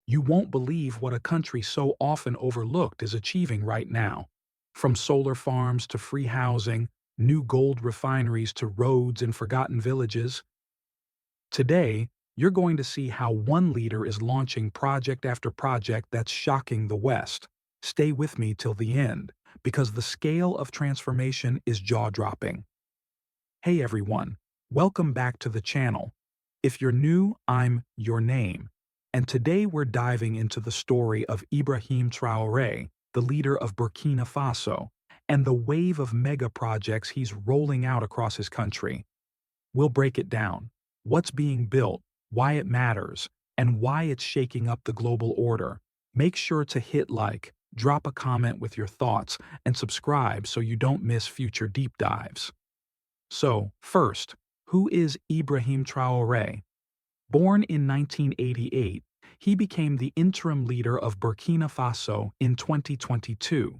You won't believe what a country so often overlooked is achieving right now. From solar farms to free housing, new gold refineries to roads in forgotten villages. Today, you're going to see how one leader is launching project after project that's shocking the West. Stay with me till the end, because the scale of transformation is jaw-dropping. Hey everyone, welcome back to the channel. If you're new, I'm Your Name. And today we're diving into the story of Ibrahim Traoré, the leader of Burkina Faso, and the wave of mega projects he's rolling out across his country. We'll break it down. What's being built, why it matters, and why it's shaking up the global order. Make sure to hit like, drop a comment with your thoughts, and subscribe so you don't miss future deep dives. So, first, who is Ibrahim Traoré? Born in 1988, he became the interim leader of Burkina Faso in 2022.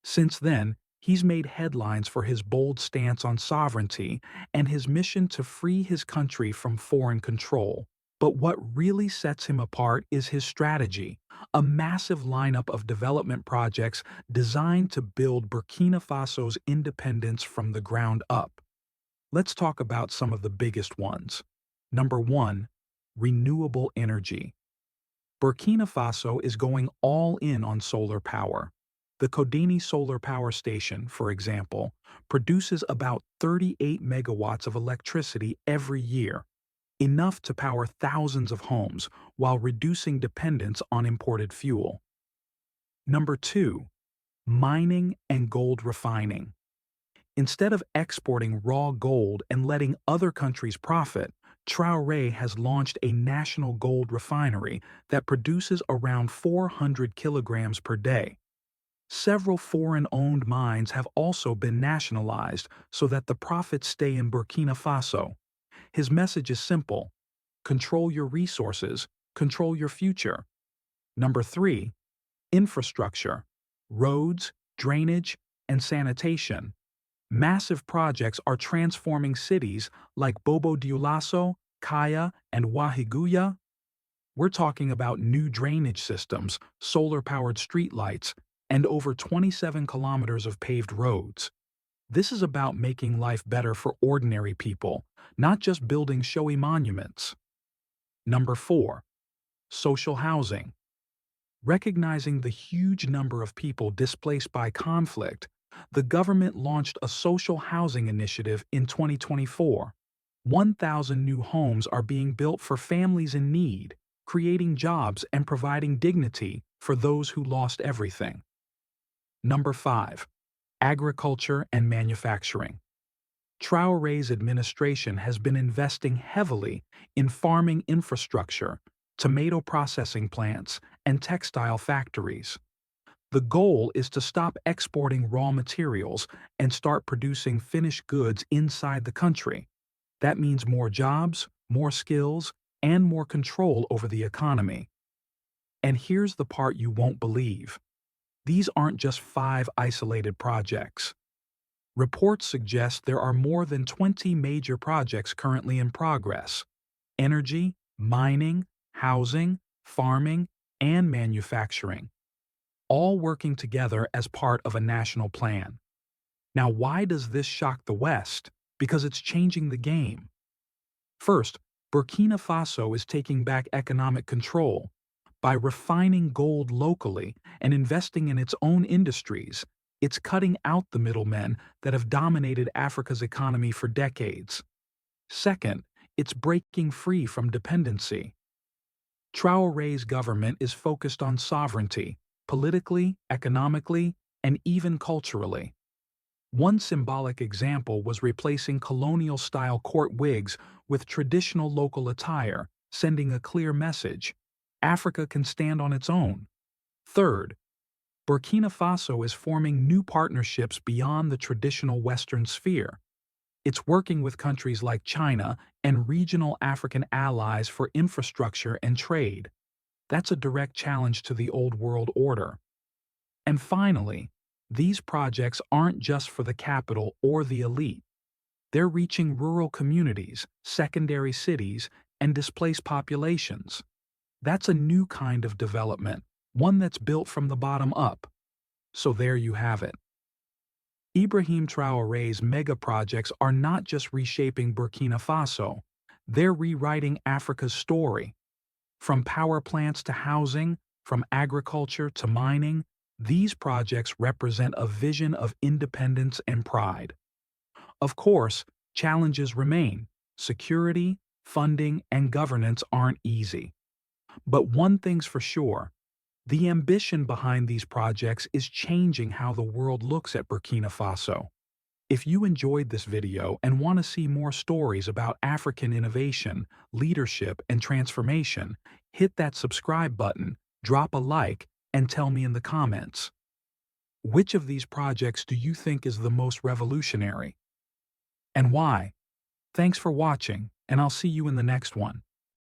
Since then, he's made headlines for his bold stance on sovereignty and his mission to free his country from foreign control. But what really sets him apart is his strategy, a massive lineup of development projects designed to build Burkina Faso's independence from the ground up. Let's talk about some of the biggest ones. Number 1. Renewable energy. Burkina Faso is going all in on solar power. The Kodani Solar Power Station, for example, produces about 38 megawatts of electricity every year, enough to power thousands of homes while reducing dependence on imported fuel. Number 2. Mining and gold refining. Instead of exporting raw gold and letting other countries profit, Traoré has launched a national gold refinery that produces around 400 kilograms per day. Several foreign-owned mines have also been nationalized so that the profits stay in Burkina Faso. His message is simple: control your resources, control your future. Number 3. Infrastructure. Roads, drainage, and sanitation. Massive projects are transforming cities like Bobo Dioulasso, Kaya, and Wahiguya. We're talking about new drainage systems, solar-powered streetlights, and over 27 kilometers of paved roads. This is about making life better for ordinary people, not just building showy monuments. Number 4. Social housing. Recognizing the huge number of people displaced by conflict, the government launched a social housing initiative in 2024. 1,000 new homes are being built for families in need, creating jobs and providing dignity for those who lost everything. Number 5. Agriculture and manufacturing. Traoré's administration has been investing heavily in farming infrastructure, tomato processing plants, and textile factories. The goal is to stop exporting raw materials and start producing finished goods inside the country. That means more jobs, more skills, and more control over the economy. And here's the part you won't believe. These aren't just 5 isolated projects. Reports suggest there are more than 20 major projects currently in progress: energy, mining, housing, farming, and manufacturing, all working together as part of a national plan. Now, why does this shock the West? Because it's changing the game. First, Burkina Faso is taking back economic control. By refining gold locally and investing in its own industries, it's cutting out the middlemen that have dominated Africa's economy for decades. Second, it's breaking free from dependency. Traoré's government is focused on sovereignty, politically, economically, and even culturally. One symbolic example was replacing colonial-style court wigs with traditional local attire, sending a clear message: Africa can stand on its own. Third, Burkina Faso is forming new partnerships beyond the traditional Western sphere. It's working with countries like China and regional African allies for infrastructure and trade. That's a direct challenge to the old world order. And finally, these projects aren't just for the capital or the elite. They're reaching rural communities, secondary cities, and displaced populations. That's a new kind of development, one that's built from the bottom up. So there you have it. Ibrahim Traoré's mega projects are not just reshaping Burkina Faso, they're rewriting Africa's story. From power plants to housing, from agriculture to mining, these projects represent a vision of independence and pride. Of course, challenges remain. Security, funding, and governance aren't easy. But one thing's for sure, the ambition behind these projects is changing how the world looks at Burkina Faso. If you enjoyed this video and want to see more stories about African innovation, leadership, and transformation, hit that subscribe button, drop a like, and tell me in the comments. Which of these projects do you think is the most revolutionary? And why? Thanks for watching, and I'll see you in the next one.